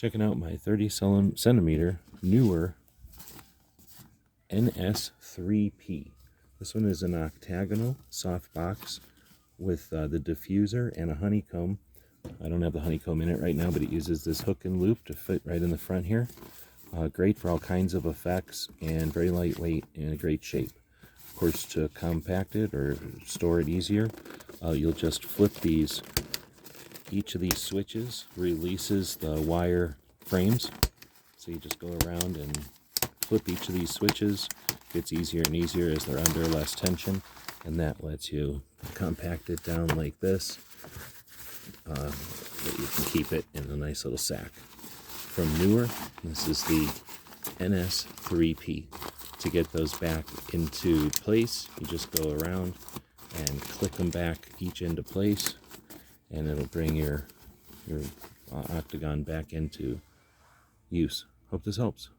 Checking out my 30 centimeter NEEWER NS3P. This one is an octagonal softbox with the diffuser and a honeycomb. I don't have the honeycomb in it right now, but it uses this hook and loop to fit right in the front here. Great for all kinds of effects and very lightweight and a great shape. Of course, to compact it or store it easier, you'll just flip these. Each of these switches releases the wire frames. So you just go around and flip each of these switches. It gets easier and easier as they're under less tension, and that lets you compact it down like this. That you can keep it in a nice little sack. From NEEWER, this is the NS3P. To get those back into place, you just go around and click them back each into place, and it'll bring your Octagon back into use. Hope this helps.